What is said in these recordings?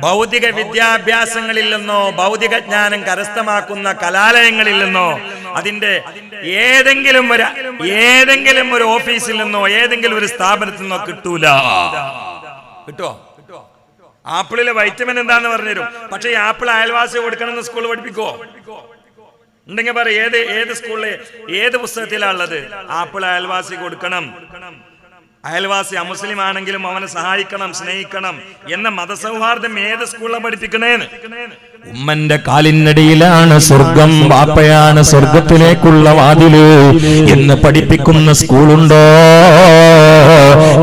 ഭൗതിക വിദ്യാഭ്യാസങ്ങളിൽ നിന്നോ ഭൗതിക ജ്ഞാനം കരസ്ഥമാക്കുന്ന കലാലയങ്ങളിൽ നിന്നോ അതിന്റെ ഏതെങ്കിലും ഒരു ഓഫീസിൽ നിന്നോ ഏതെങ്കിലും ഒരു സ്ഥാപനത്തിൽ നിന്നോ കിട്ടൂല. കിട്ടോ? ആപ്പിളിലെ വൈറ്റമിൻ എന്താന്ന് പറഞ്ഞുതരും. പക്ഷെ ഈ ആപ്പിൾ അയൽവാസി കൊടുക്കണമെന്ന് സ്കൂൾ പഠിപ്പിക്കോ? ഉണ്ടെങ്കിൽ പറ, ഏത് സ്കൂളില് ഏത് പുസ്തകത്തിലാണുള്ളത്? ആപ്പിൾ അയൽവാസി കൊടുക്കണം, അയൽവാസി അമുസ്ലിം ആണെങ്കിലും അവനെ സഹായിക്കണം, സ്നേഹിക്കണം എന്ന മതസൗഹാർദ്ദം ഏത് സ്കൂളിലാണ് പഠിപ്പിക്കണേന്ന്? ഉമ്മന്റെ കാലിനടിയിലാണ് സ്വർഗം, ബാപ്പയാണ് സ്വർഗത്തിലേക്കുള്ള വാതില് എന്ന് പഠിപ്പിക്കുന്ന സ്കൂളുണ്ടോ?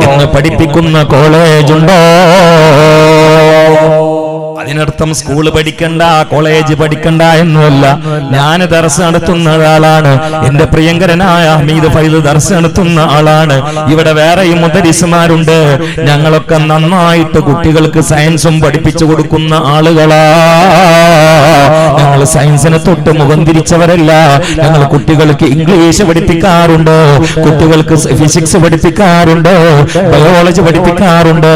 എന്ന് പഠിപ്പിക്കുന്ന കോളേജുണ്ടോ? അതിനർത്ഥം സ്കൂള് പഠിക്കണ്ട, കോളേജ് പഠിക്കണ്ട എന്നല്ല. ഞാൻ ദർസ് നടത്തുന്ന ആളാണ്. എന്റെ പ്രിയങ്കരനായ ഹമീദ് ഫൈദ് ദർസ് നടത്തുന്ന ആളാണ്. ഇവിടെ വേറെയും മുദരിസുമാരുണ്ട്. ഞങ്ങളൊക്കെ നന്നായിട്ട് കുട്ടികൾക്ക് സയൻസും പഠിപ്പിച്ചു കൊടുക്കുന്ന ആളുകളാ. ഞങ്ങൾ സയൻസിനെ തൊട്ട് മുഖം തിരിച്ചവരല്ല. ഞങ്ങൾ കുട്ടികൾക്ക് ഇംഗ്ലീഷ് പഠിപ്പിക്കാറുണ്ട്, കുട്ടികൾക്ക് ഫിസിക്സ് പഠിപ്പിക്കാറുണ്ട്, ബയോളജി പഠിപ്പിക്കാറുണ്ട്,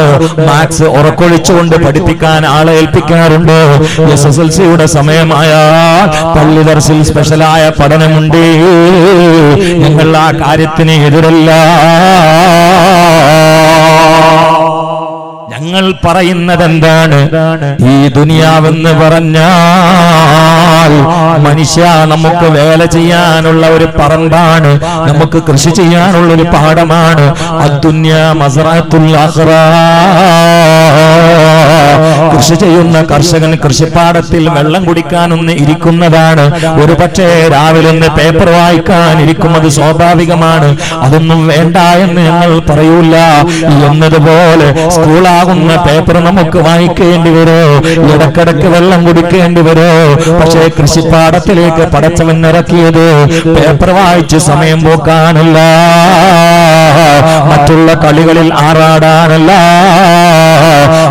മാത്സ് ഉറക്കൊഴിച്ചുകൊണ്ട് പഠിപ്പിക്കാൻ ആളെ ഏൽപ്പിക്കാറുണ്ട്. SSLCയുടെ സമയമായാൽ പള്ളി ദർസിൽ സ്പെഷ്യലായ പഠനമുണ്ട്. ഞങ്ങൾ ആ കാര്യത്തിന് എതിരല്ല. ഞങ്ങൾ പറയുന്നത് എന്താണ്? ഈ ദുനിയാവെന്ന് പറഞ്ഞാൽ മനുഷ്യ നമുക്ക് വേല ചെയ്യാനുള്ള ഒരു പറമ്പാണ്, നമുക്ക് കൃഷി ചെയ്യാനുള്ള ഒരു പാടമാണ്. അദ്ദുന്യ മസ്റഅത്തുൽ ആഖിറ. കൃഷി ചെയ്യുന്ന കർഷകൻ കൃഷിപ്പാടത്തിൽ വെള്ളം കുടിക്കാനൊന്ന് ഇരിക്കുന്നതാണ്. ഒരു പക്ഷേ രാവിലെ ഒന്ന് പേപ്പർ വായിക്കാൻ ഇരിക്കുന്നത് സ്വാഭാവികമാണ്. അതൊന്നും വേണ്ട എന്ന് ഞങ്ങൾ പറയൂല. എന്നതുപോലെ സ്കൂളാകുന്ന പേപ്പർ നമുക്ക് വായിക്കേണ്ടി വരോ, ഇടക്കിടക്ക് വെള്ളം കുടിക്കേണ്ടി വരോ? പക്ഷേ കൃഷിപ്പാടത്തിലേക്ക് പടച്ചവൻ ഇറക്കിയത് പേപ്പർ വായിച്ച് സമയം പോക്കാനല്ല, മറ്റുള്ള കളികളിൽ ആറാടാനല്ല,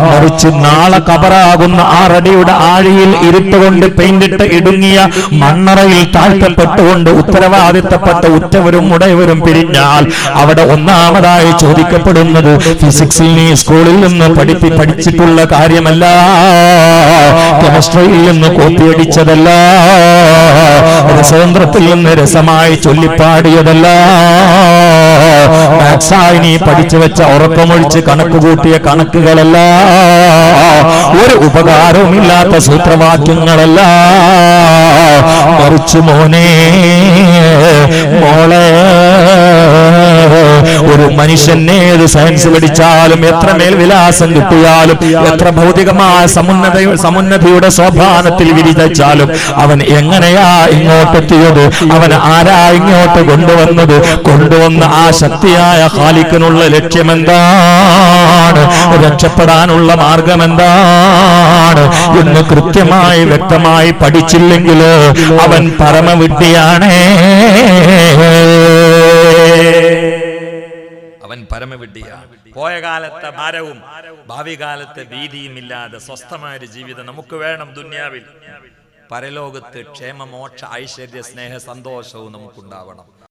മറിച്ച് നാളെ കബറാകുന്ന 6 അടിയുടെ ആഴിയിൽ ഇരുട്ടുകൊണ്ട് പെയിന്റിട്ട് ഇടുങ്ങിയ മണ്ണറയിൽ താഴ്ത്തപ്പെട്ടുകൊണ്ട് ഉത്തരവാദിത്തപ്പെട്ട ഉറ്റവരും ഉടയവരും പിരിഞ്ഞാൽ അവിടെ ഒന്നാമതായി ചോദിക്കപ്പെടുന്നത് ഫിസിക്സിൽ നീ സ്കൂളിൽ നിന്ന് പഠിച്ചിട്ടുള്ള കാര്യമല്ല, കെമിസ്ട്രിയിൽ നിന്ന് കോപ്പിയടിച്ചതല്ല, രസതന്ത്രത്തിൽ നിന്ന് രസമായി ചൊല്ലിപ്പാടിയതല്ല, മാത്സായി നീ പഠിച്ചു വെച്ച ഉറക്കമൊഴിച്ച് കണക്കുകൂട്ടിയ കണക്കുകളല്ല, ഒരു ഉപകാരവുമില്ലാത്ത സൂത്രവാക്യങ്ങളല്ല, മറിച്ച് മോനെ മോളെ, ഒരു മനുഷ്യൻ ഏത് സയൻസ് പഠിച്ചാലും എത്ര മേൽവിലാസം കിട്ടിയാലും എത്ര ഭൗതികമായ സമുന്നതയുടെ സോപാനത്തിൽ വിരിച്ചാലും അവൻ എങ്ങനെയാ ഇങ്ങോട്ടെത്തിയത്, അവൻ ആരാ ഇങ്ങോട്ട് കൊണ്ടുവന്ന ആ ശക്തിയായ ഖാലിഖിനുള്ള ലക്ഷ്യമെന്താണ്, രക്ഷപ്പെടാനുള്ള മാർഗമെന്താണ് എന്ന് കൃത്യമായി വ്യക്തമായി പഠിച്ചില്ലെങ്കിൽ അവൻ പരമവിഡ്ഢിയാണേ. അവൻ പരമവിഡ്ഢിയാണ്. പോയ കാലത്തെ ഭാരവും ഭാവി കാലത്തെ ഭീതിയും ഇല്ലാതെ സ്വസ്ഥമായ ഒരു ജീവിതം നമുക്ക് വേണം ദുനിയാവിൽ. പരലോകത്ത് ക്ഷേമ മോക്ഷ ഐശ്വര്യ സ്നേഹ സന്തോഷവും നമുക്കുണ്ടാവണം.